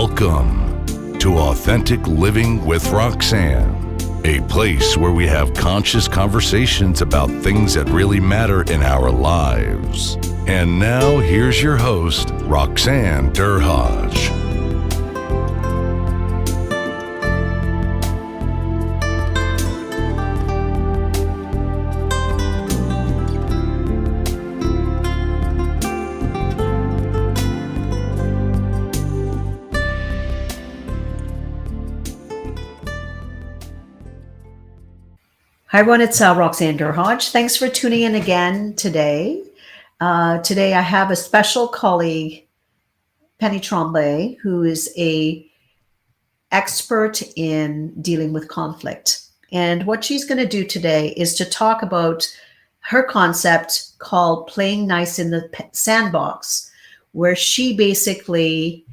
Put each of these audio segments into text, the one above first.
Welcome to Authentic Living with Roxanne, a place where we have conscious conversations about things that really matter in our lives. And now, here's your host, Roxanne Derhodge. Hi everyone, it's Roxanne Derhodge. Thanks for tuning in again today. Today I have a special colleague, Penny Tremblay, who is a expert in dealing with conflict. And what she's going to do today is to talk about her concept called playing nice in the sandbox, where she basically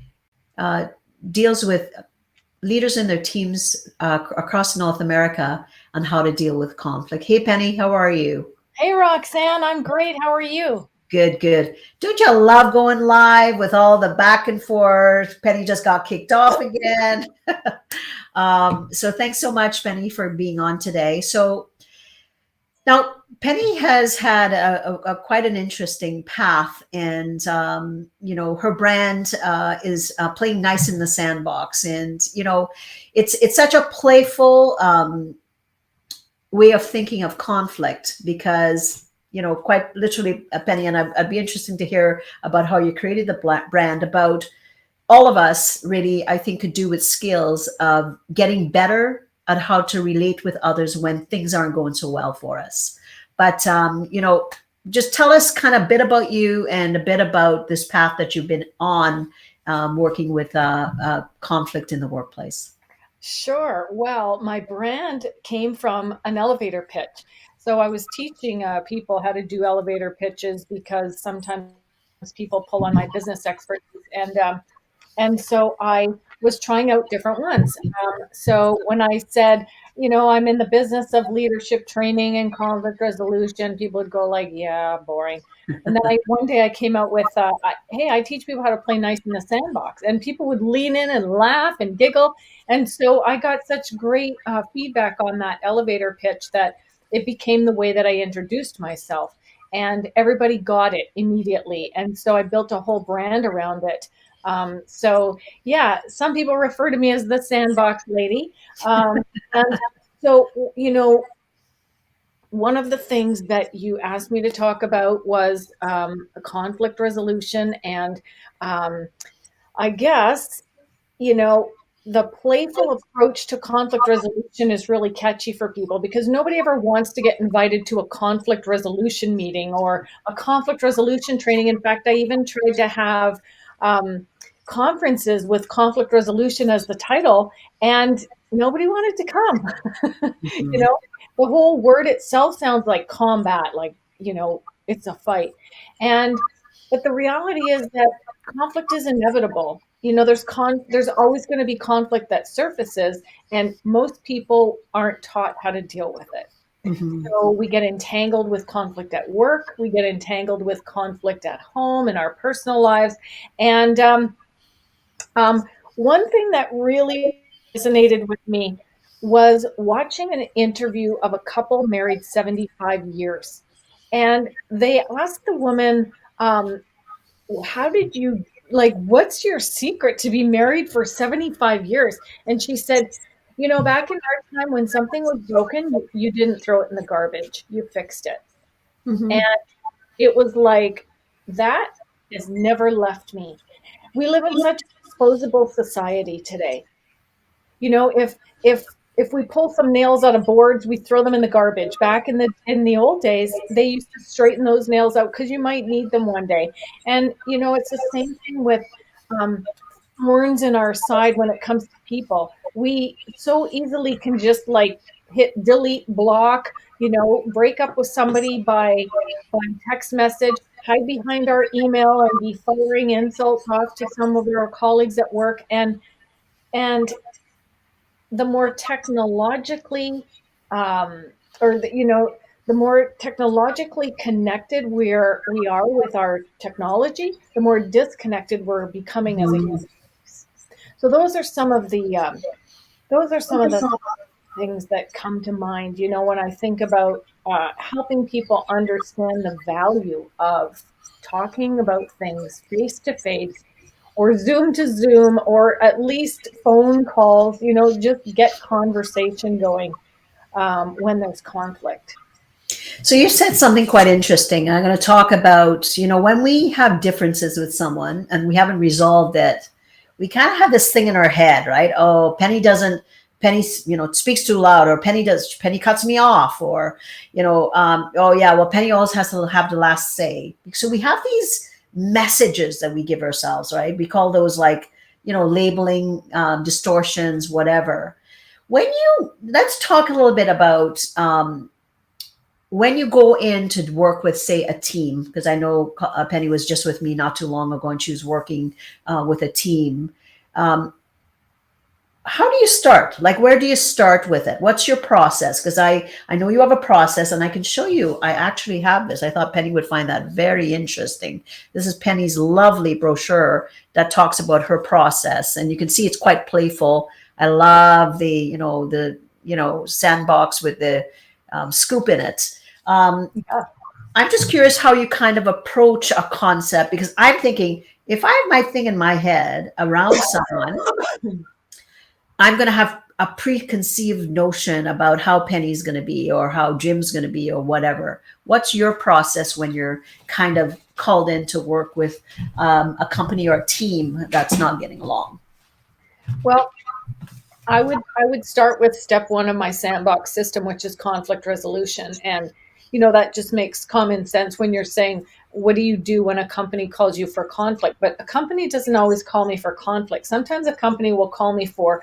deals with leaders in their teams across North America on how to deal with conflict. Hey, Penny, how are you? Hey, Roxanne, I'm great. How are you? Good, good. Don't you love going live with all the back and forth? Penny just got kicked off again. So thanks so much, Penny, for being on today. So now Penny has had a quite an interesting path, and her brand is playing nice in the sandbox, and it's such a playful way of thinking of conflict because quite literally, Penny, and I'd be interested to hear about how you created the brand. About all of us, really, I think, could do with skills of getting better at how to relate with others when things aren't going so well for us. But, just tell us kind of a bit about you and a bit about this path that you've been on working with conflict in the workplace. Sure. Well, my brand came from an elevator pitch. So I was teaching people how to do elevator pitches because sometimes people pull on my business expertise. And so I was trying out different ones. So when I said, I'm in the business of leadership training and conflict resolution, people would go like, yeah, boring. And then one day I came out with, hey, I teach people how to play nice in the sandbox. And people would lean in and laugh and giggle. And so I got such great feedback on that elevator pitch that it became the way that I introduced myself. And everybody got it immediately. And so I built a whole brand around it. So yeah, some people refer to me as the sandbox lady. And so, one of the things that you asked me to talk about was a conflict resolution. And I guess, the playful approach to conflict resolution is really catchy for people because nobody ever wants to get invited to a conflict resolution meeting or a conflict resolution training. In fact, I even tried to have conferences with conflict resolution as the title, and nobody wanted to come. Mm-hmm. The whole word itself sounds like combat, like, it's a fight. But the reality is that conflict is inevitable. There's always going to be conflict that surfaces, and most people aren't taught how to deal with it. Mm-hmm. So we get entangled with conflict at work. We get entangled with conflict at home in our personal lives. And one thing that really resonated with me was watching an interview of a couple married 75 years. And they asked the woman, how did you, what's your secret to be married for 75 years? And she said, back in our time when something was broken, you didn't throw it in the garbage. You fixed it. Mm-hmm. And it was like, that has never left me. We live in such a disposable society today. If we pull some nails out of boards, we throw them in the garbage. Back in the old days, they used to straighten those nails out because you might need them one day. And it's the same thing with thorns in our side when it comes to people. We so easily can just hit delete, block, break up with somebody by text message, hide behind our email and be firing insults off to some of our colleagues at work. And the more technologically, the more technologically connected we are with our technology, the more disconnected we're becoming as a human. So those are some of the things that come to mind, when I think about helping people understand the value of talking about things face to face or Zoom to Zoom or at least phone calls, just get conversation going when there's conflict. So you said something quite interesting. I'm going to talk about, when we have differences with someone and we haven't resolved it, we kind of have this thing in our head, right? Oh, Penny, speaks too loud, or Penny cuts me off, or, oh yeah, well, Penny always has to have the last say. So we have these messages that we give ourselves, right? We call those like, labeling, distortions, whatever. Let's talk a little bit about, when you go in to work with, say, a team, because I know Penny was just with me not too long ago and she was working with a team. How do you start? Like, where do you start with it? What's your process? Because I know you have a process and I can show you. I actually have this. I thought Penny would find that very interesting. This is Penny's lovely brochure that talks about her process. And you can see it's quite playful. I love the sandbox with the scoop in it. Yeah. I'm just curious how you kind of approach a concept, because I'm thinking, if I have my thing in my head around someone, I'm going to have a preconceived notion about how Penny's going to be or how Jim's going to be or whatever. What's your process when you're kind of called in to work with a company or a team that's not getting along? Well, I would start with step one of my sandbox system, which is conflict resolution. And, that just makes common sense when you're saying, what do you do when a company calls you for conflict? But a company doesn't always call me for conflict. Sometimes a company will call me for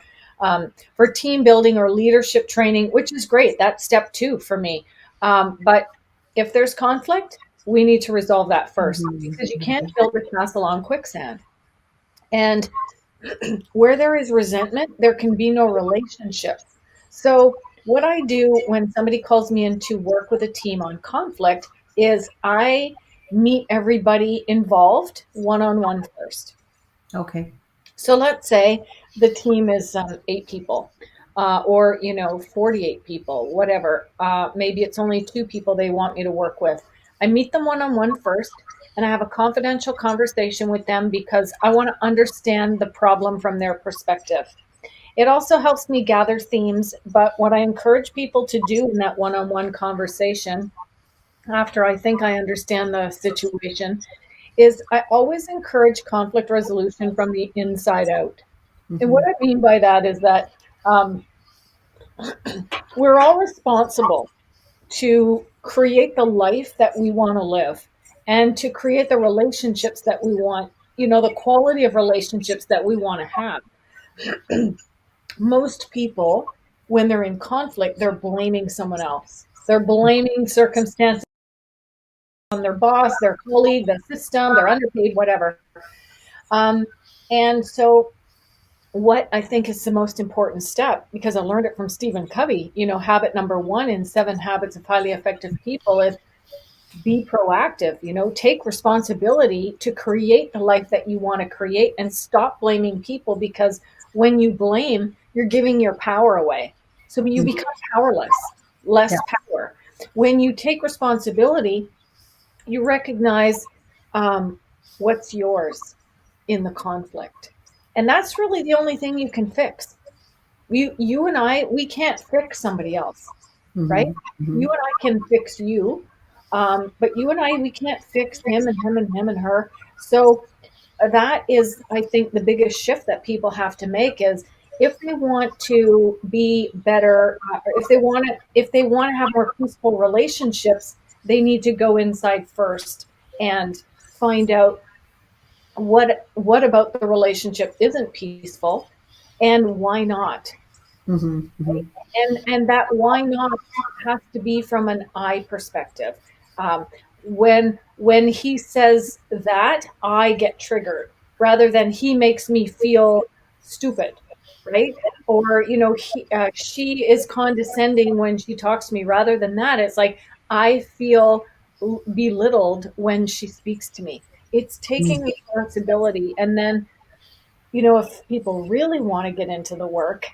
team building or leadership training, which is great. That's step two for me. But if there's conflict, we need to resolve that first, because you can't build a castle on quicksand. And where there is resentment, there can be no relationship. So what I do when somebody calls me in to work with a team on conflict is I meet everybody involved one-on-one first. Okay. So let's say the team is 8 people, or 48 people, whatever. Maybe it's only 2 people they want me to work with. I meet them one-on-one first, and I have a confidential conversation with them because I want to understand the problem from their perspective. It also helps me gather themes, but what I encourage people to do in that one-on-one conversation, after I think I understand the situation, is I always encourage conflict resolution from the inside out. And what I mean by that is that we're all responsible to create the life that we want to live and to create the relationships that we want, the quality of relationships that we want to have. Most people, when they're in conflict, they're blaming someone else. They're blaming circumstances on their boss, their colleague, the system, they're underpaid, whatever. And so what I think is the most important step, because I learned it from Stephen Covey, habit number 1 in 7 Habits of Highly Effective People is be proactive, take responsibility to create the life that you want to create and stop blaming people, because when you blame, you're giving your power away. So you become powerless, less power. When you take responsibility, you recognize what's yours in the conflict. And that's really the only thing you can fix. You and I, we can't fix somebody else, right? You and I can fix you, but you and I, we can't fix him and him and him and her. So that is, I think, the biggest shift that people have to make is, if they want to be better, if they want to have more peaceful relationships, they need to go inside first and find out what about the relationship isn't peaceful and why not. And that why not has to be from an I perspective. When he says that, I get triggered rather than he makes me feel stupid, right? Or she is condescending when she talks to me. Rather than that, it's like I feel belittled when she speaks to me. It's taking responsibility, and then if people really want to get into the work,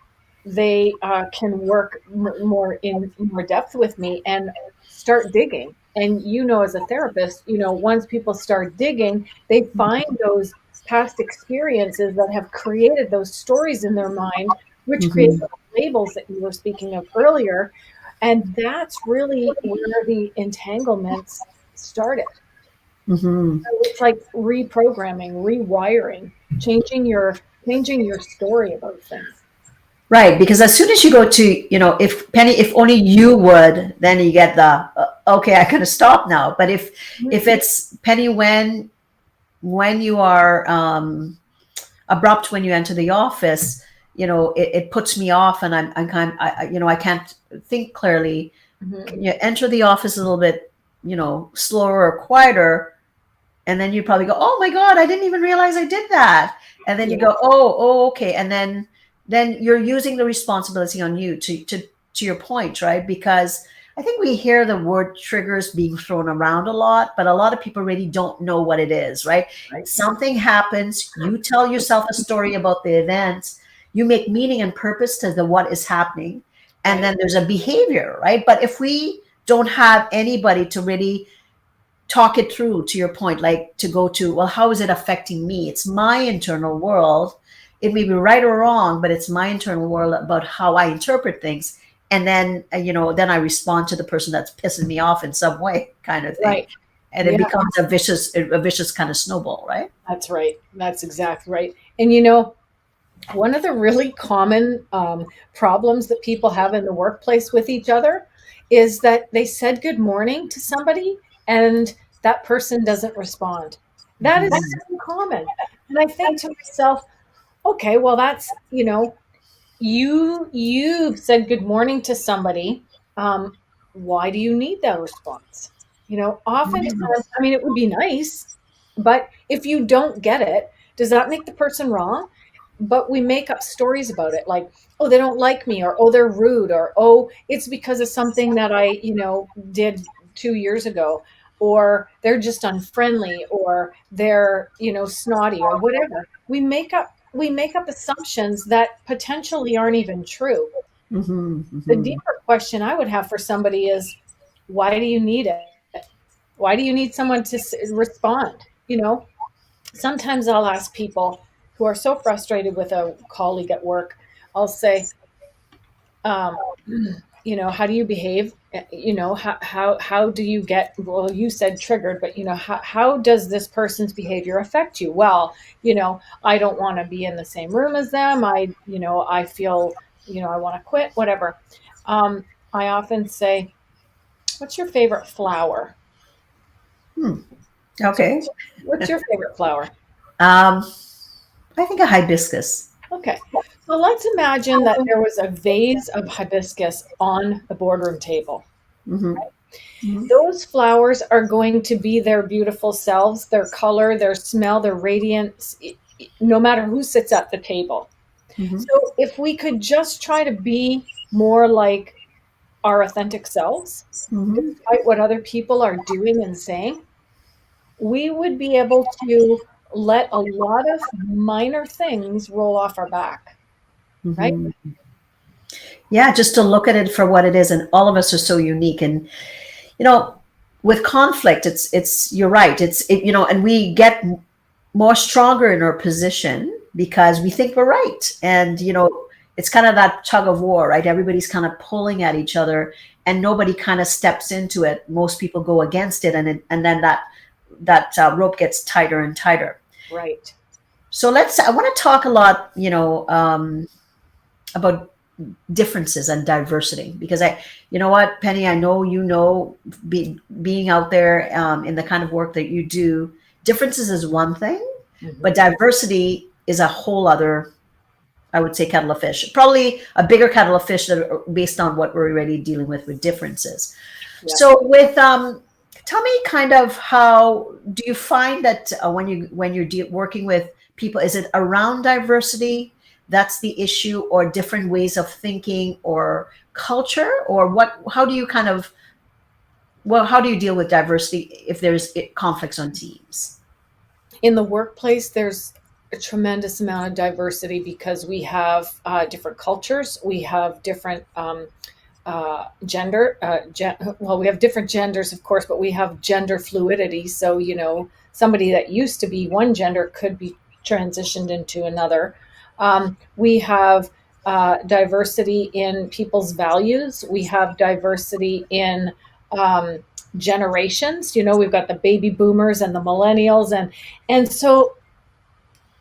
they can work more in more depth with me and start digging. And as a therapist, once people start digging, they find those past experiences that have created those stories in their mind, which create Mhm. those labels that you were speaking of earlier. And that's really where the entanglements started. Mhm. So it's like reprogramming, rewiring, changing your story about things. Right, because as soon as you go to, if Penny, if only you would, then you get the okay, I could have stopped now. But if it's Penny, when you are abrupt when you enter the office, it puts me off, and I'm kind, I can't think clearly. Mhm. You enter the office a little bit, slower or quieter, and then you probably go, oh my god, I didn't even realize I did that. And then you Yeah, go, oh, okay. And then you're using the responsibility on you to your point, right? Because I think we hear the word triggers being thrown around a lot, but a lot of people really don't know what it is, right? right. Something happens, you tell yourself a story about the event, you make meaning and purpose to the what is happening, and Right. then there's a behavior, right? But if we don't have anybody to really talk it through, to your point, like to go to, well, how is it affecting me? It's my internal world. It may be right or wrong, but it's my internal world about how I interpret things. And then, then I respond to the person that's pissing me off in some way, kind of thing. Right. And it Yeah, becomes a vicious kind of snowball, right? that's right. That's exactly right. And one of the really common problems that people have in the workplace with each other is that they said good morning to somebody and that person doesn't respond. That is Mhm. so common. And I think to myself, okay, well, that's, you've said good morning to somebody. Um, why do you need that response? Oftentimes, I mean, it would be nice, but if you don't get it, does that make the person wrong? But we make up stories about it, like, oh, they don't like me, or oh, they're rude, or oh, it's because of something that I, did 2 years ago, or they're just unfriendly, or they're, snotty, or whatever. We make up assumptions that potentially aren't even true. Mhm. The Mhm. deeper question I would have for somebody is, why do you need it? Why do you need someone to respond? Sometimes I'll ask people who are so frustrated with a colleague at work, I'll say, um, how do you behave? How do you get, well, you said triggered, but how does this person's behavior affect you? Well, I don't want to be in the same room as them. I feel, I want to quit, whatever. I often say, what's your favorite flower? Hmm. So Okay. what's your favorite flower? Um, I think a hibiscus. Okay. So let's imagine that there was a vase of hibiscus on the boardroom table. Hmm. Hmm. Those flowers are going to be their beautiful selves, their color, their smell, their radiance, no matter who sits at the table. Hmm. So if we could just try to be more like our authentic selves, Hmm. despite what other people are doing and saying, we would be able to let a lot of minor things roll off our back, right? Hmm. Yeah, just to look at it for what it is, and all of us are so unique. And you know, with conflict, it's you're right. And we get more stronger in our position because we think we're right. And it's kind of that tug of war, right? Everybody's kind of pulling at each other, and nobody kind of steps into it. Most people go against it, and then that rope gets tighter and tighter. Right. So I want to talk a lot, about differences and diversity, because you know what, Penny, I know, being out there in the kind of work that you do, differences is one thing, but Mhm. diversity is a whole other, I would say, kettle of fish, probably a bigger kettle of fish based on what we're already dealing with differences. Yeah. So tell me kind of, how do you find that when you're working with people, is it around diversity that's the issue, or different ways of thinking, or culture, or what? How do you kind of, well, how do you deal with diversity if there's conflicts on teams? In the workplace, there's a tremendous amount of diversity because we have different cultures, we have different gender. Well, we have different genders, of course, but we have gender fluidity. So, you know, somebody that used to be one gender could be transitioned into another. We have diversity in people's values. We have diversity in generations. You know, we've got the baby boomers and the millennials, and so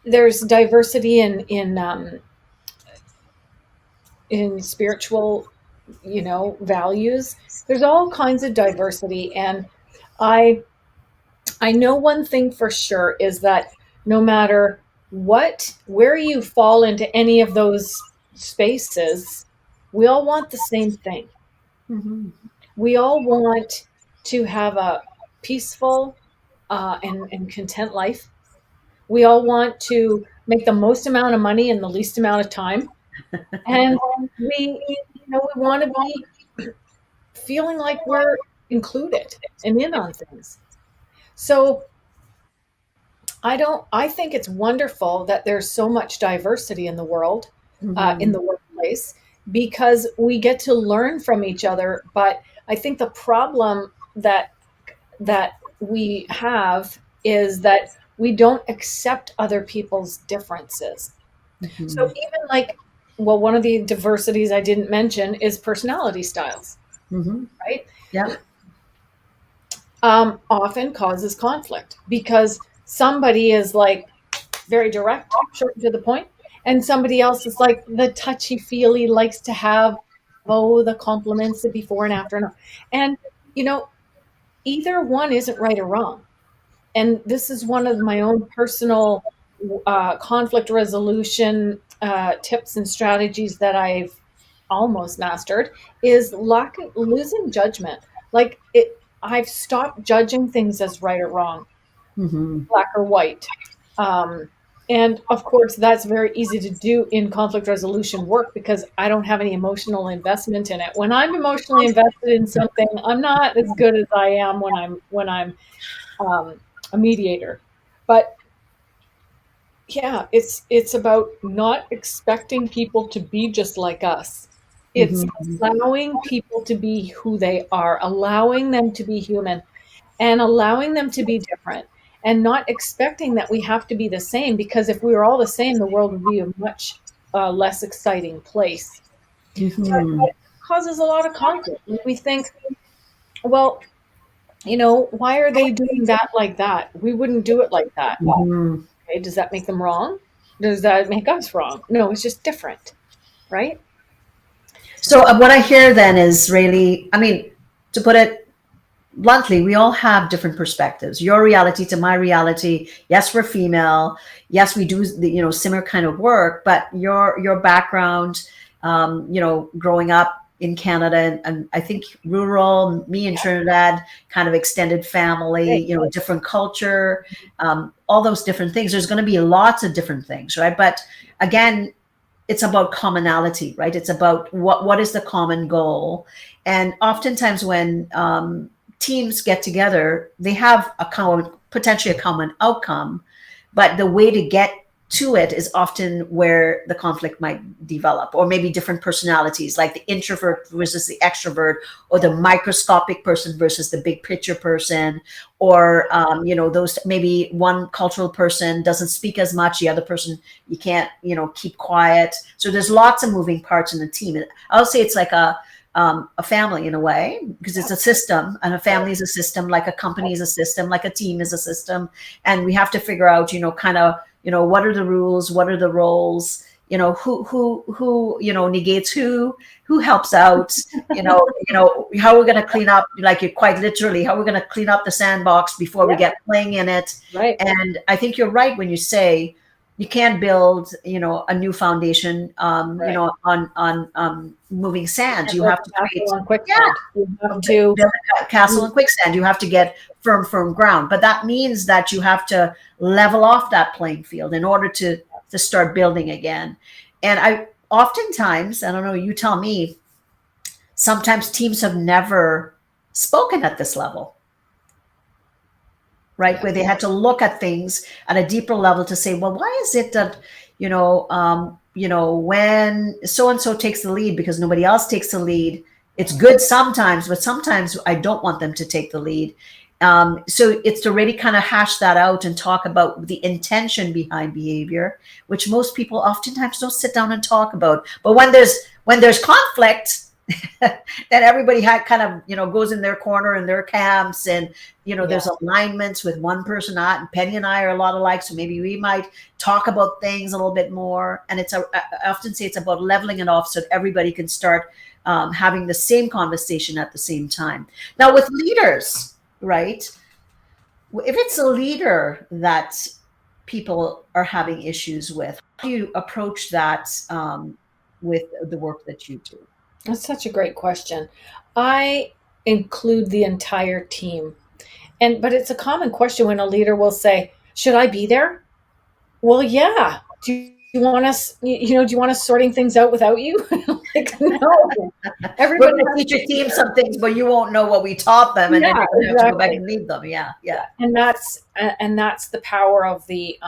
there's diversity in spiritual, you know, values. There's all kinds of diversity, and I know one thing for sure is that no matter where you fall into any of those spaces, we all want the same thing. Mm-hmm. We all want to have a peaceful and content life. We all want to make the most amount of money in the least amount of time. And we want to be feeling like we're included and in on things. So I think it's wonderful that there's so much diversity in the world, in the workplace, because we get to learn from each other. But I think the problem that we have is that we don't accept other people's differences. Mm-hmm. So even like, well, one of the diversities I didn't mention is personality styles, Mm-hmm. right? Yeah. Often causes conflict because somebody is like very direct, short and to the point, and somebody else is like the touchy feely, likes to have the compliments, the before and after, and you know, either one isn't right or wrong. And this is one of my own personal conflict resolution tips and strategies that I've almost mastered is losing judgment. Like I've stopped judging things as right or wrong, Mm-hmm. black or white. And of course, that's very easy to do in conflict resolution work because I don't have any emotional investment in it. When I'm emotionally invested in something, I'm not as good as I am when I'm a mediator. But yeah, it's about not expecting people to be just like us. It's Mm-hmm. allowing people to be who they are, allowing them to be human, and allowing them to be different, and not expecting that we have to be the same, because if we were all the same, the world would be a much less exciting place. But Mm-hmm. it causes a lot of conflict. We think, well, you know, why are they doing that like that? We wouldn't do it like that. Mm-hmm. Okay, does that make them wrong? Does that make us wrong? No, it's just different, right? So what I hear then is really, I mean, to put it bluntly, we all have different perspectives. Your reality to my reality. Yes, we're female. Yes, we do the similar kind of work. But your background, growing up in Canada and I think rural, me in Trinidad, kind of extended family, different culture, all those different things. There's going to be lots of different things, right? But again, it's about commonality, right? It's about what is the common goal. And oftentimes when teams get together, they have potentially a common outcome, but the way to get to it is often where the conflict might develop, or maybe different personalities, like the introvert versus the extrovert, or the microscopic person versus the big picture person, or those, maybe one cultural person doesn't speak as much, the other person you can't keep quiet. So there's lots of moving parts in the team. I'll say it's like a family in a way, because it's a system, and a family is a system, like a company is a system, like a team is a system. And we have to figure out, what are the rules, what are the roles, who negates who helps out, how we're going to clean up, like quite literally, how we're going to clean up the sandbox before we get playing in it. Right. And I think you're right when you say you can't build, a new foundation, Right. on moving sand. You build have to a create, castle on quicksand. You have to build a castle in quicksand. You have to get firm ground. But that means that you have to level off that playing field in order to start building again. And I oftentimes, I don't know, you tell me, sometimes teams have never spoken at this level. right? Yeah. Where they had to look at things at a deeper level to say, well, why is it that, when so-and-so takes the lead because nobody else takes the lead, it's good sometimes, but sometimes I don't want them to take the lead. So it's to really kind of hash that out and talk about the intention behind behavior, which most people oftentimes don't sit down and talk about. But when there's conflict, then everybody kind of goes in their corner in their camps, and there's alignments with one person. Not Penny and I are a lot alike, so maybe we might talk about things a little bit more. And I often say it's about leveling it off so that everybody can start having the same conversation at the same time. Now with leaders, right? If it's a leader that people are having issues with, how do you approach that with the work that you do? That's such a great question. I include the entire team. But it's a common question when a leader will say, should I be there? Well, yeah. Do you want us, do you want us sorting things out without you? Like, no. We're Everybody going to teach your team some things, but you won't know what we taught them, and then Yeah, you're going to have to go back exactly. and lead them. Yeah. And that's the power of the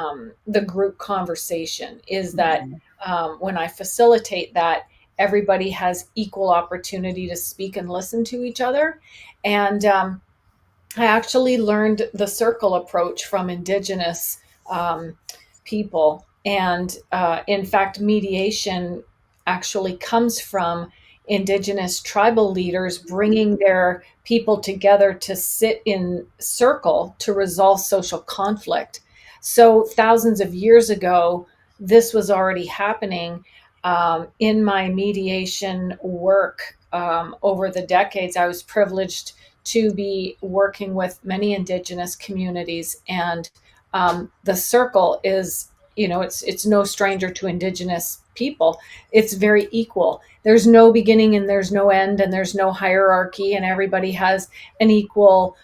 group conversation, is that when I facilitate that, everybody has equal opportunity to speak and listen to each other. And I actually learned the circle approach from Indigenous people. And in fact, mediation actually comes from Indigenous tribal leaders bringing their people together to sit in circle to resolve social conflict. So thousands of years ago, this was already happening. In my mediation work over the decades, I was privileged to be working with many Indigenous communities, and the circle is, it's no stranger to Indigenous people. It's very equal. There's no beginning and there's no end, and there's no hierarchy, and everybody has an equal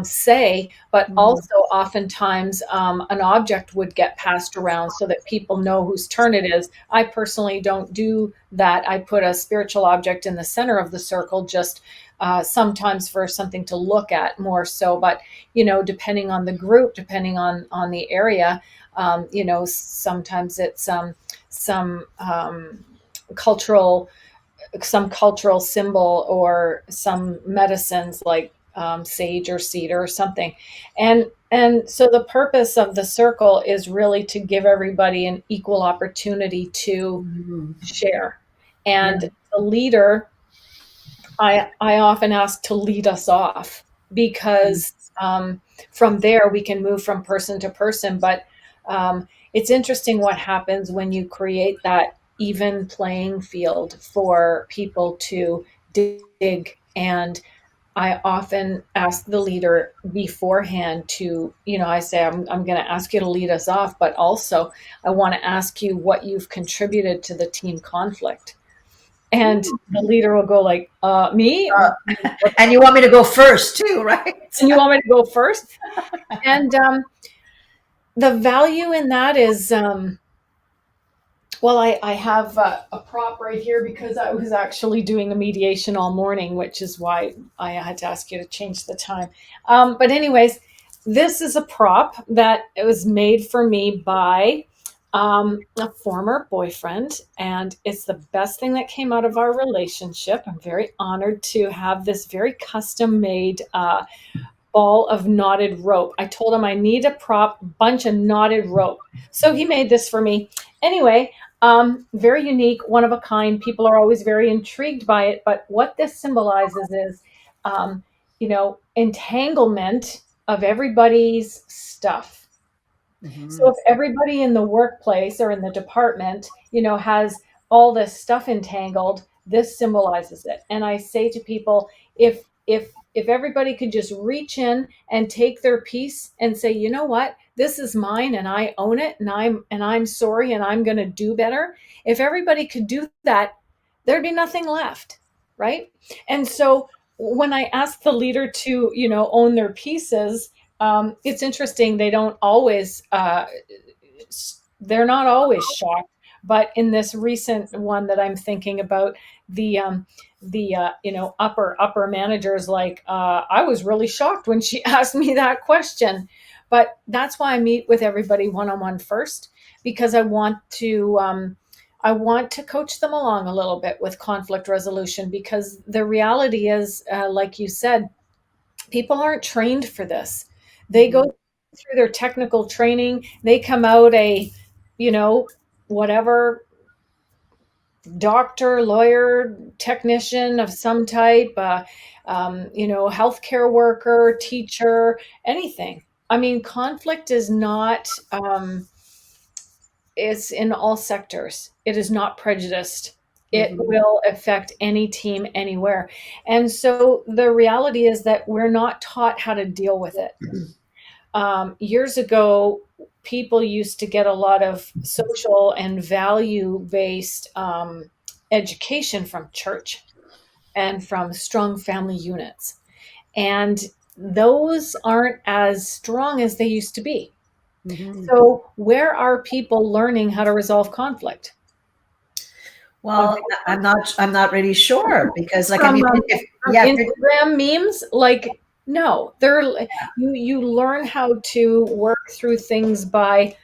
say. But also, oftentimes, an object would get passed around so that people know whose turn it is. I personally don't do that. I put a spiritual object in the center of the circle, just sometimes for something to look at more so. But depending on the group, depending on the area, sometimes it's some cultural symbol, or some medicines like sage or cedar or something. And so the purpose of the circle is really to give everybody an equal opportunity to share. And the leader, I often ask to lead us off, because from there we can move from person to person. But it's interesting what happens when you create that even playing field for people to dig. And I often ask the leader beforehand to, I say, I'm going to ask you to lead us off, but also I want to ask you what you've contributed to the team conflict. And the leader will go like, me? And you want me to go first too, right? And you want me to go first? And the value in that is, well, I have a prop right here, because I was actually doing a mediation all morning, which is why I had to ask you to change the time. But anyways, this is a prop that it was made for me by a former boyfriend, and it's the best thing that came out of our relationship. I'm very honored to have this very custom made ball of knotted rope. I told him I need a bunch of knotted rope. So he made this for me. Anyway, very unique, one of a kind. People are always very intrigued by it. But what this symbolizes is, entanglement of everybody's stuff. So if everybody in the workplace or in the department, has all this stuff entangled, this symbolizes it. And I say to people, if everybody could just reach in and take their piece and say, you know what, this is mine and I own it, and I'm sorry, and I'm going to do better. If everybody could do that, there'd be nothing left, right? And so when I ask the leader to, own their pieces, it's interesting. They don't always, they're not always shocked. But in this recent one that I'm thinking about, the upper managers, like, I was really shocked when she asked me that question. But that's why I meet with everybody one-on-one first, because I want to coach them along a little bit with conflict resolution, because the reality is, like you said, people aren't trained for this. They go through their technical training, they come out whatever, doctor, lawyer, technician of some type, healthcare worker, teacher, anything. I mean, conflict is not, it's in all sectors. It is not prejudiced. It will affect any team anywhere. And so the reality is that we're not taught how to deal with it. Years ago, people used to get a lot of social and value-based education from church and from strong family units. And those aren't as strong as they used to be. So where are people learning how to resolve conflict? Well, I'm not really sure, because like, From Instagram memes, like, no, you learn how to work through things by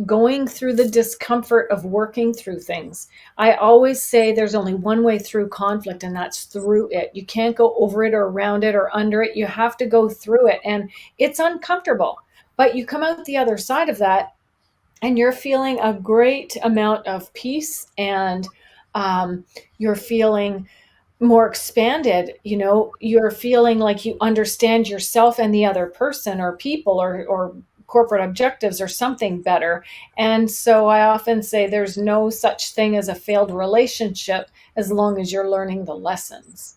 going through the discomfort of working through things. I always say there's only one way through conflict, and that's through it. You can't go over it or around it or under it. You have to go through it, and it's uncomfortable, but you come out the other side of that and you're feeling a great amount of peace, and you're feeling more expanded. You're feeling like you understand yourself and the other person or people or corporate objectives or something better. And so I often say there's no such thing as a failed relationship as long as you're learning the lessons.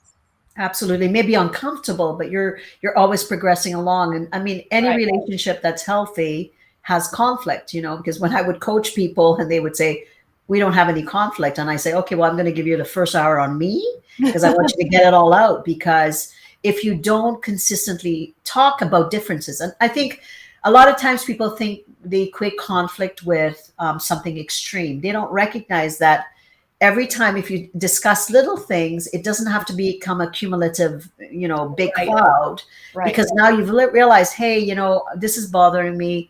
Absolutely. Maybe uncomfortable, but you're always progressing along. And I mean, any Right. relationship that's healthy has conflict, because when I would coach people and they would say, we don't have any conflict. And I say, okay, well, I'm going to give you the first hour on me, because I want you to get it all out. Because if you don't consistently talk about differences, and I think a lot of times people think they equate conflict with something extreme. They don't recognize that every time, if you discuss little things, it doesn't have to become a cumulative, big cloud, because now you've realized, hey, this is bothering me.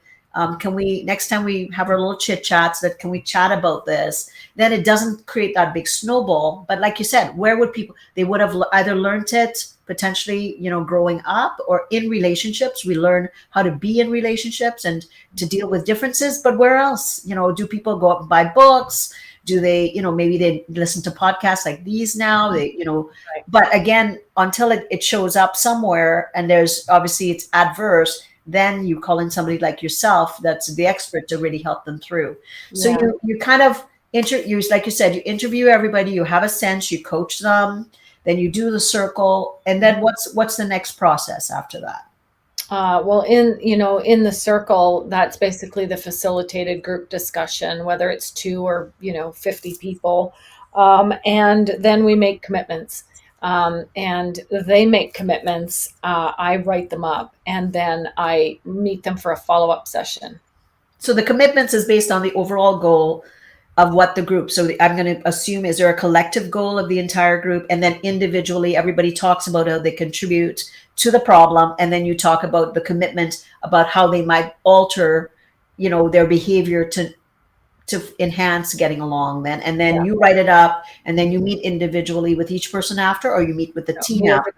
Can we, next time we have our little chit chats, that can we chat about this? Then it doesn't create that big snowball. But like you said, where would people, they would have either learned it potentially, growing up, or in relationships, we learn how to be in relationships and to deal with differences. But where else, do people go up and buy books? Do they, maybe they listen to podcasts like these now, but again, until it shows up somewhere, and there's obviously it's adverse, then you call in somebody like yourself that's the expert to really help them through. So you kind of like you said, you interview everybody, you have a sense, you coach them, then you do the circle, and then what's the next process after that? Well, in the circle, that's basically the facilitated group discussion, whether it's 2 or 50 people, and then we make commitments. And they make commitments. I write them up, and then I meet them for a follow-up session. So the commitments is based on the overall goal of what the group. So I'm going to assume, is there a collective goal of the entire group? And then individually, everybody talks about how they contribute to the problem. And then you talk about the commitment about how they might alter, their behavior to enhance getting along then. And then you write it up, and then you meet individually with each person after, or you meet with the team after?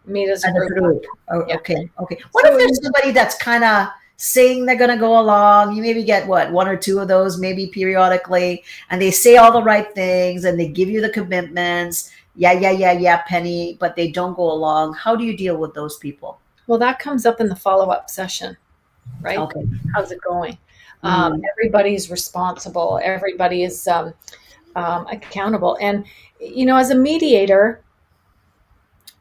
Meet as a group. Oh, yeah. Okay. What if there's somebody that's kind of saying they're going to go along? You maybe get 1 or 2 of those, maybe periodically, and they say all the right things and they give you the commitments. Yeah, Penny, but they don't go along. How do you deal with those people? Well, that comes up in the follow-up session, right? Okay. How's it going? Everybody's responsible. Everybody is accountable. And, as a mediator,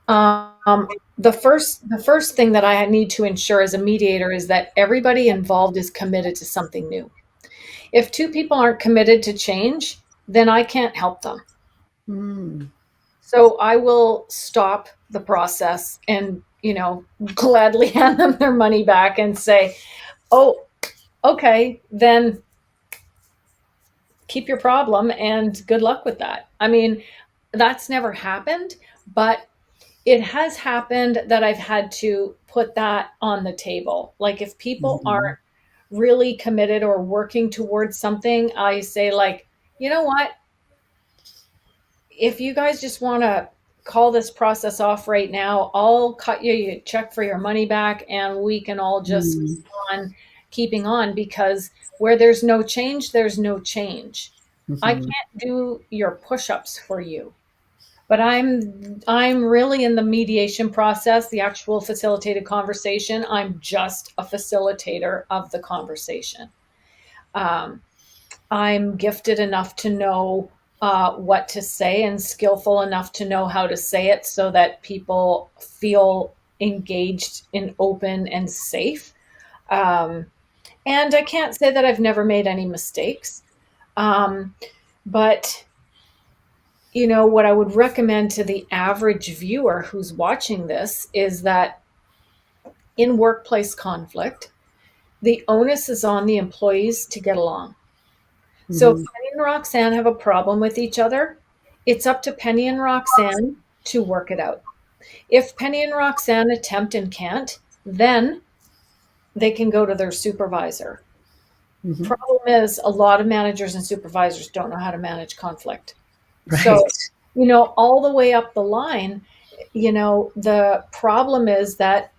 the first thing that I need to ensure as a mediator is that everybody involved is committed to something new. If 2 people aren't committed to change, then I can't help them. So I will stop the process and, gladly hand them their money back and say, oh, okay, then keep your problem and good luck with that. I mean, that's never happened, but it has happened that I've had to put that on the table. Like if people aren't really committed or working towards something, I say like, you know what? If you guys just want to call this process off right now, I'll cut you a check for your money back and we can all just keep on keeping on, because where there's no change, there's no change. I can't do your push-ups for you. But I'm really in the mediation process, the actual facilitated conversation. I'm just a facilitator of the conversation. I'm gifted enough to know what to say and skillful enough to know how to say it so that people feel engaged and open and safe. And I can't say that I've never made any mistakes. But what I would recommend to the average viewer who's watching this is that in workplace conflict, the onus is on the employees to get along. So if Penny and Roxanne have a problem with each other, it's up to Penny and Roxanne to work it out. If Penny and Roxanne attempt and can't, then they can go to their supervisor. Problem is, a lot of managers and supervisors don't know how to manage conflict. Right. So, all the way up the line, the problem is that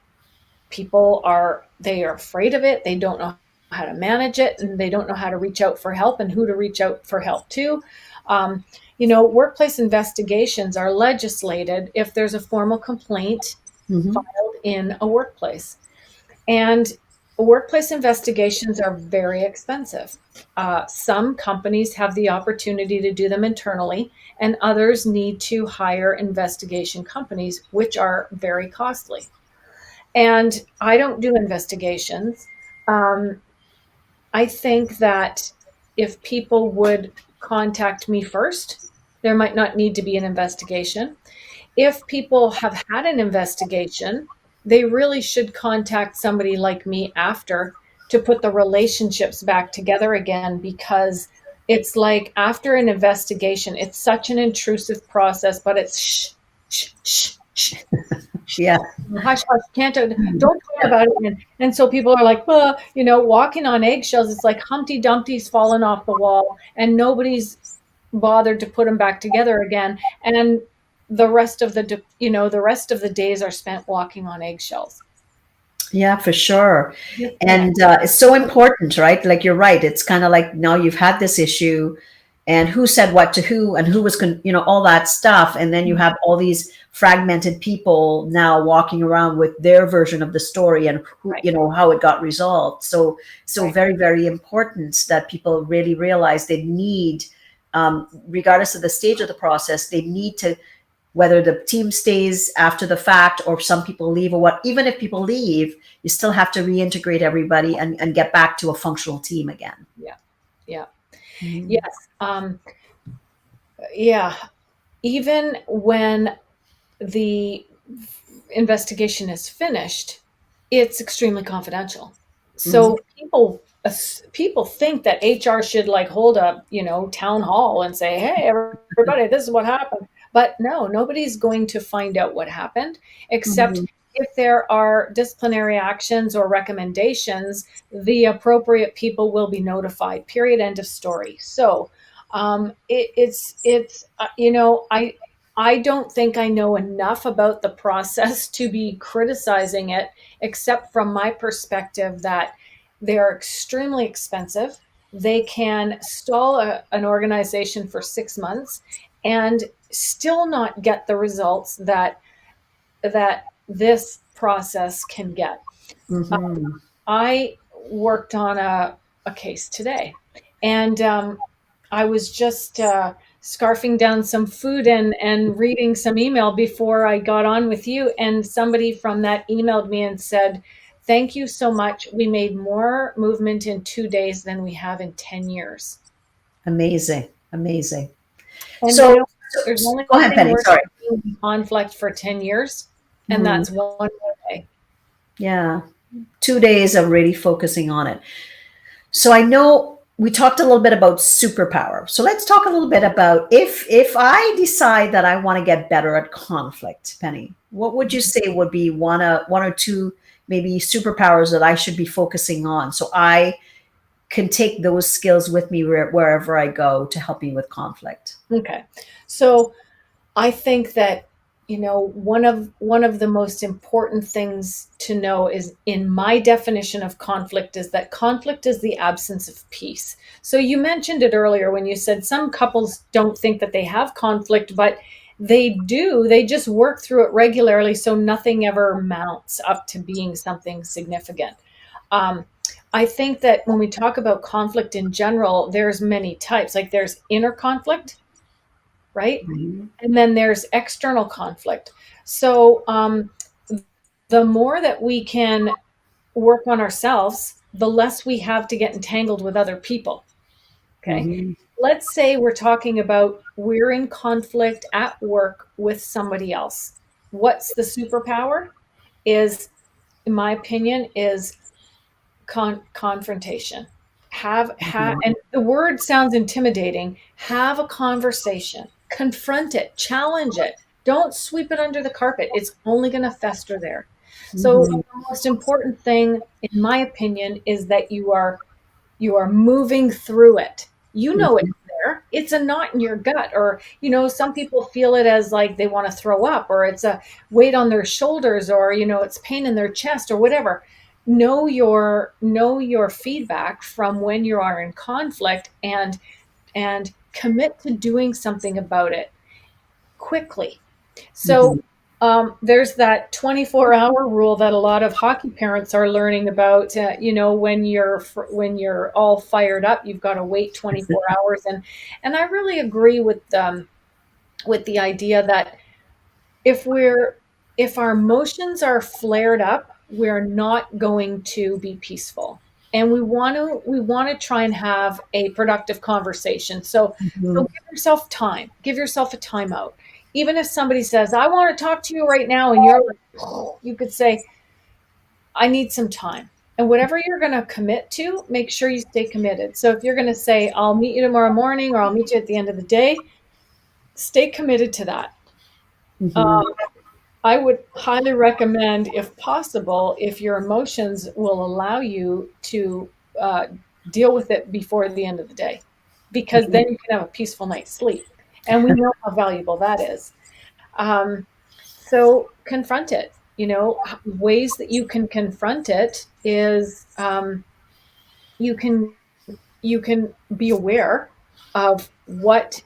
people are afraid of it. They don't know how to manage it, and they don't know how to reach out for help and who to reach out for help to. Workplace investigations are legislated if there's a formal complaint filed in a workplace. And workplace investigations are very expensive. Some companies have the opportunity to do them internally, and others need to hire investigation companies, which are very costly. And I don't do investigations. I think that if people would contact me first, there might not need to be an investigation. If people have had an investigation, they really should contact somebody like me after to put the relationships back together again, because it's like after an investigation, it's such an intrusive process, but it's shh. Yeah. Hush, don't talk about it. And so people are like, well, walking on eggshells. It's like Humpty Dumpty's fallen off the wall and nobody's bothered to put them back together again. And the rest of the days are spent walking on eggshells. Yeah, for sure. And it's so important, right? Like, you're right. It's kind of like, now you've had this issue and who said what to who and who was, all that stuff. And then you have all these fragmented people now walking around with their version of the story and who, how it got resolved. So very, very important that people really realize they need, regardless of the stage of the process, they need to, whether the team stays after the fact or some people leave or what, even if people leave, you still have to reintegrate everybody and get back to a functional team again. Yeah. Yes. Even when the investigation is finished, it's extremely confidential. So people think that HR should hold a, town hall and say, hey, everybody, this is what happened. But no, nobody's going to find out what happened, except if there are disciplinary actions or recommendations, the appropriate people will be notified, period, end of story. So I don't think I know enough about the process to be criticizing it, except from my perspective that they're extremely expensive. They can stall an organization for 6 months and still not get the results that this process can get. I worked on a case today, and I was just scarfing down some food and reading some email before I got on with you, and somebody from that emailed me and said, thank you so much. We made more movement in 2 days than we have in 10 years. Amazing. And so there's only go ahead, Penny. Sorry. Conflict for 10 years, and that's one day. Yeah. 2 days of really focusing on it. So I know we talked a little bit about superpower. So let's talk a little bit about if I decide that I want to get better at conflict, Penny, what would you say would be one or two maybe superpowers that I should be focusing on, so I can take those skills with me wherever I go to help me with conflict? Okay. So I think that, one of the most important things to know is, in my definition of conflict, is that conflict is the absence of peace. So you mentioned it earlier when you said some couples don't think that they have conflict, but they do. They just work through it regularly, so nothing ever mounts up to being something significant. I think that when we talk about conflict in general, there's many types. Like, there's inner conflict, right? Mhm. And then there's external conflict. So the more that we can work on ourselves, the less we have to get entangled with other people. Okay. Mhm. Let's say we're talking about we're in conflict at work with somebody else. What's the superpower? Is, in my opinion, is confrontation. And the word sounds intimidating. Have a conversation, confront it, challenge it. Don't sweep it under the carpet. It's only going to fester there. So Mhm. the most important thing, in my opinion, is that you are moving through it. You know it's there. It's a knot in your gut, or some people feel it as like they want to throw up, or it's a weight on their shoulders, or it's pain in their chest, or whatever. Know your feedback from when you are in conflict, and commit to doing something about it quickly. So Mhm. there's that 24-hour rule that a lot of hockey parents are learning about. When you're all fired up, you've got to wait 24 hours, and I really agree with the idea that if our emotions are flared up, we're not going to be peaceful. And we want to try and have a productive conversation. So Mhm. give yourself time. Give yourself a timeout. Even if somebody says, "I want to talk to you right now," and you could say, "I need some time." And whatever you're going to commit to, make sure you stay committed. So if you're going to say, "I'll meet you tomorrow morning," or "I'll meet you at the end of the day," stay committed to that. Mhm. I would highly recommend, if possible, if your emotions will allow you to uh, deal with it before the end of the day, because then you can have a peaceful night's sleep. And we know how valuable that is. Um, so confront it. Ways that you can confront it is, you can you can be aware of what,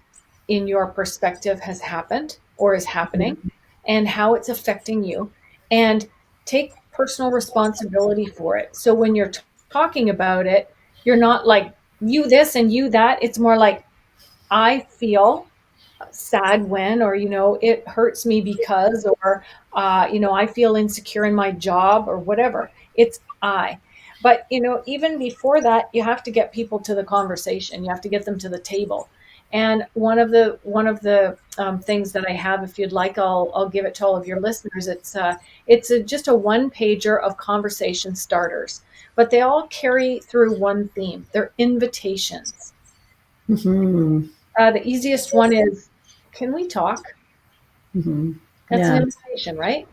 in your perspective, has happened or is happening, and how it's affecting you, and take personal responsibility for it. So when you're talking about it, you're not like, you this and you that. It's more like, I feel sad when, or it hurts me because, or I feel insecure in my job, or whatever. It's I. But even before that, you have to get people to the conversation. You have to get them to the table. And one of the things that I have, if you'd like, I'll give it to all of your listeners. Just a one pager of conversation starters, but they all carry through one theme. They're invitations. Mhm. The easiest one is, "Can we talk?" Mhm. That's an Yeah. invitation, right?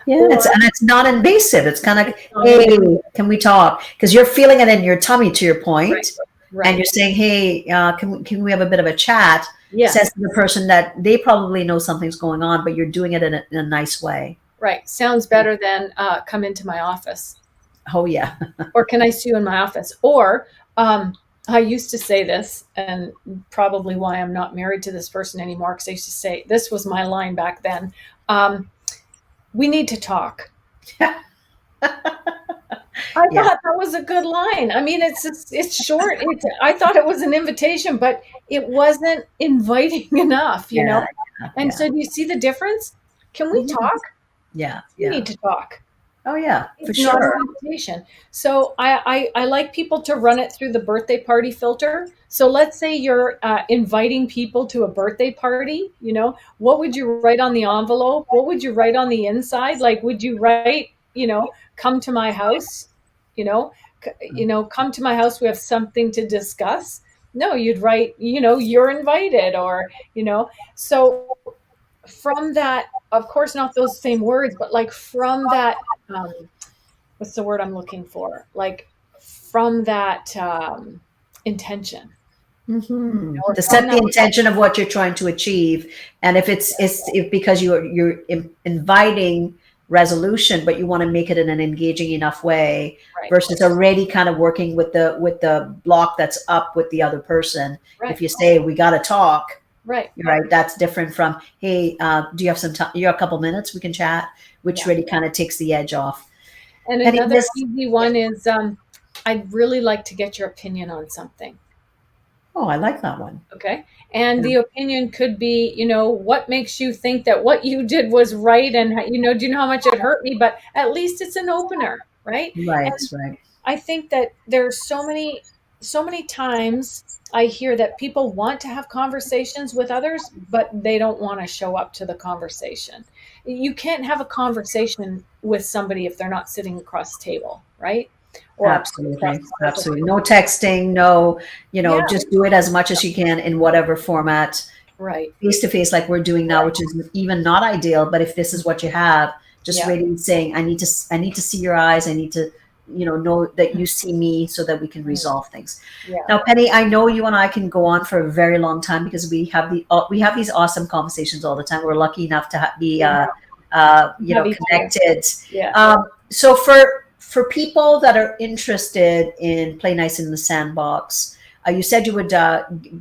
Yeah, Or it's not invasive. It's kind of like, it's not an hey, can we talk? Because you're feeling it in your tummy, to your right, point, and right. you're saying, hey, can we have a bit of a chat? Says Yes, to the person that they probably know something's going on, but you're doing it in a nice way. right. Sounds better than come into my office, Oh yeah. or "Can I see you in my office?" Or I used to say this, and probably why I'm not married to this person anymore, because I used to say, this was my line back then. "We need to talk." I Yeah. thought that was a good line. I mean, it's short. I thought it was an invitation, but it wasn't inviting enough. Yeah. And Yeah. so, do you see the difference? Can we Mhm. talk? Yeah. We Yeah. need to talk. Oh yeah, for It's not an sure. invitation. So I like people to run it through the birthday party filter. So let's say you're inviting people to a birthday party. What would you write on the envelope? What would you write on the inside? Like, would you write, "Come to my house"? You know, "Come to my house. We have something to discuss." No, you'd write, "You're invited," or. So from that, of course, not those same words, but like from that, what's the word I'm looking for? Like from that intention. Or To from set the that, intention of what you're trying to achieve, and if if because you're inviting resolution, but you want to make it in an engaging enough way, right, versus already kind of working with the block that's up with the other person. right, If you say we got to talk, right. right, that's different from, hey, do you have some time? You have a couple minutes we can chat, which Yeah. really kind of takes the edge off. And Penny, another this, easy yeah. one is I'd really like to get your opinion on something. Oh, I like that one. Okay. And Yeah. the opinion could be, what makes you think that what you did was right? And, do you know how much it hurt me? But at least it's an opener, right? Right, And right. I think that there's so many times I hear that people want to have conversations with others, but they don't want to show up to the conversation. You can't have a conversation with somebody if they're not sitting across the table, right? Or across Absolutely. the surface. Absolutely. No texting, no, Yeah, just do it as much as you can in whatever format, right. face to face, like we're doing now, which is even not ideal. But if this is what you have, just Yeah. really saying, I need to see your eyes. I need to, know that you see me so that we can resolve things. Yeah. Now, Penny, I know you and I can go on for a very long time because we have these awesome conversations all the time. We're lucky enough to be, Yeah. Have each other. connected. Yeah. So for people that are interested in Play Nice in the Sandbox, you said you would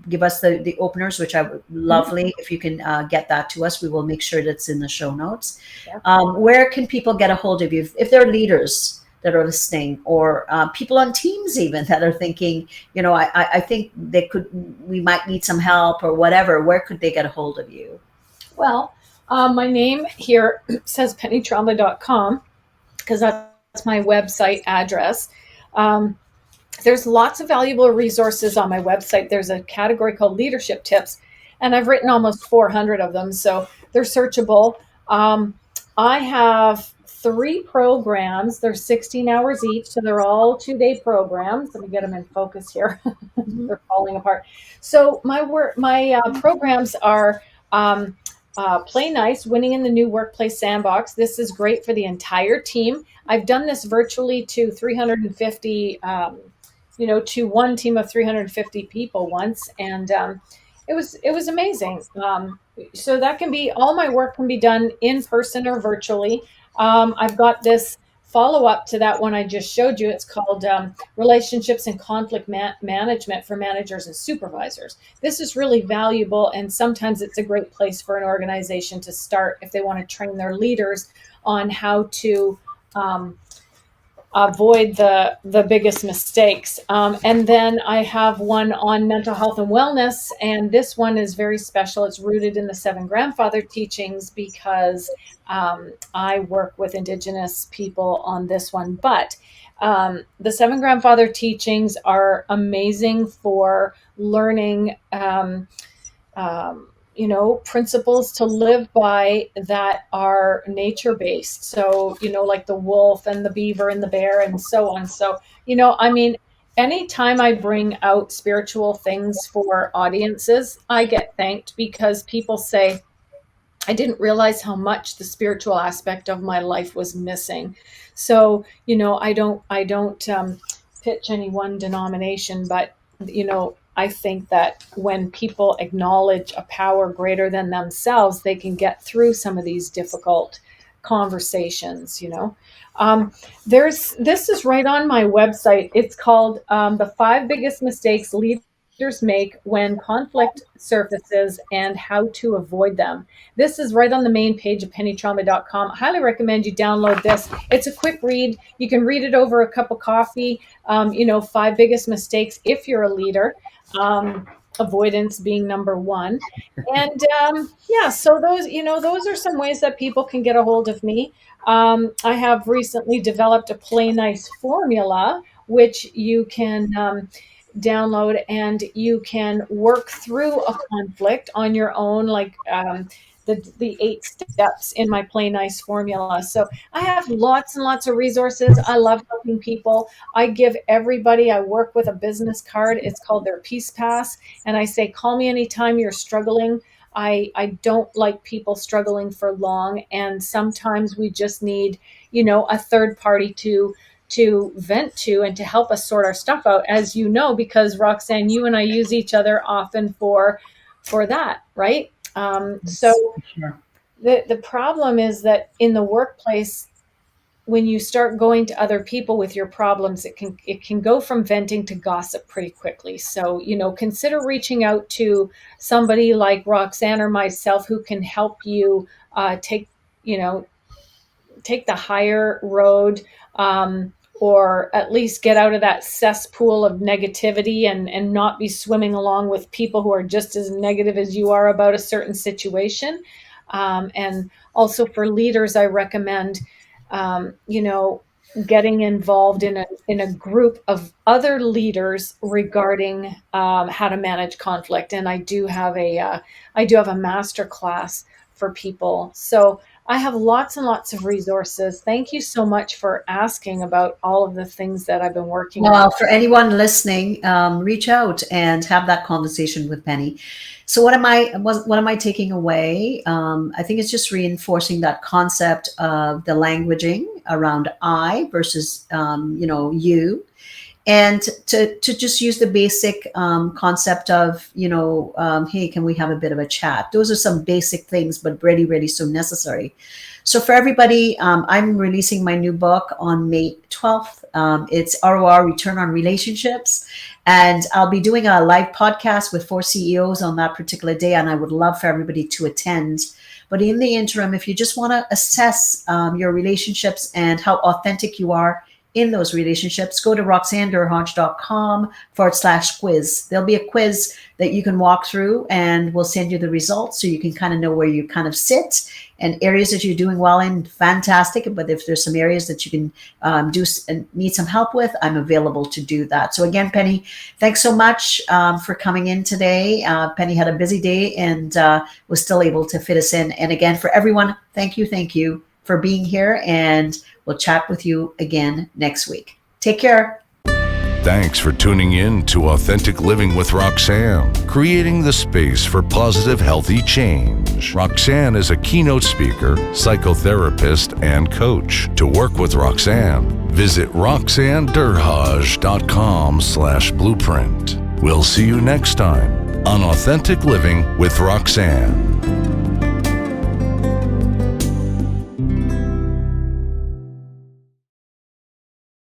give us the openers, which I would lovely if you can get that to us. We will make sure that's in the show notes. Yeah. Where can people get a hold of you if they're leaders that are listening, or people on teams even that are thinking, I think we might need some help or whatever. Where could they get a hold of you? Well, my name here says pennytremblay.com because that's my website address. There's lots of valuable resources on my website. There's a category called leadership tips, and I've written almost 400 of them, so they're searchable. I have 3 programs. They're 16 hours each, so they're all 2-day programs. Let me get them in focus here. They're falling apart. So my programs are Play Nice, Winning in the New Workplace Sandbox. This is great for the entire team. I've done this virtually to 350, to one team of 350 people once, and it was amazing. So that can be, all my work can be done in person or virtually. I've got this follow up to that one I just showed you. It's called Relationships and Conflict Management for Managers and Supervisors. This is really valuable, and sometimes it's a great place for an organization to start if they want to train their leaders on how to avoid the biggest mistakes. And then I have one on mental health and wellness, and this one is very special. It's rooted in the 7 grandfather teachings because I work with Indigenous people on this one. But the 7 grandfather teachings are amazing for learning principles to live by that are nature based. So, like the wolf and the beaver and the bear and so on. So, anytime I bring out spiritual things for audiences, I get thanked because people say, I didn't realize how much the spiritual aspect of my life was missing. So, I don't pitch any one denomination, but, I think that when people acknowledge a power greater than themselves, they can get through some of these difficult conversations, this is right on my website. It's called The 5 Biggest Mistakes Leaders Make When Conflict Surfaces and How to Avoid Them. This is right on the main page of pennytremblay.com. I highly recommend you download this. It's a quick read. You can read it over a cup of coffee. 5 biggest mistakes if you're a leader. Avoidance being number 1. And so those are some ways that people can get a hold of me. I have recently developed a Play Nice formula, which you can download, and you can work through a conflict on your own, like the 8 steps in my Play Nice formula. So I have lots and lots of resources. I love helping people. I give everybody I work with a business card. It's called their Peace Pass. And I say, call me anytime you're struggling. I don't like people struggling for long. And sometimes we just need, a third party to vent to and to help us sort our stuff out, as you know, because Roxanne, you and I use each other often for that, right? So Sure. the problem is that in the workplace, when you start going to other people with your problems, it can go from venting to gossip pretty quickly. So, consider reaching out to somebody like Roxanne or myself who can help you take the higher road, or at least get out of that cesspool of negativity and not be swimming along with people who are just as negative as you are about a certain situation. And also for leaders, I recommend, getting involved in a group of other leaders regarding how to manage conflict. And I do have a master class for people. So I have lots and lots of resources. Thank you so much for asking about all of the things that I've been working on. Well, for anyone listening, reach out and have that conversation with Penny. So what am I taking away? I think it's just reinforcing that concept of the languaging around I versus you, and to just use the basic concept of hey, can we have a bit of a chat? Those are some basic things, but really, really so necessary. So for everybody, I'm releasing my new book on May 12th. It's ROR, Return on Relationships. And I'll be doing a live podcast with 4 CEOs on that particular day. And I would love for everybody to attend. But in the interim, if you just want to assess your relationships and how authentic you are in those relationships, go to roxannederhodge.com/quiz. There'll be a quiz that you can walk through, and we'll send you the results so you can kind of know where you kind of sit and areas that you're doing well in. Fantastic. But if there's some areas that you can do and need some help with, I'm available to do that. So again, Penny, thanks so much for coming in today. Penny had a busy day and was still able to fit us in. And again, for everyone, thank you for being here, and we'll chat with you again next week. Take care. Thanks for tuning in to Authentic Living with Roxanne, creating the space for positive, healthy change. Roxanne is a keynote speaker, psychotherapist, and coach. To work with Roxanne, visit roxannederhodge.com/blueprint. We'll see you next time on Authentic Living with Roxanne.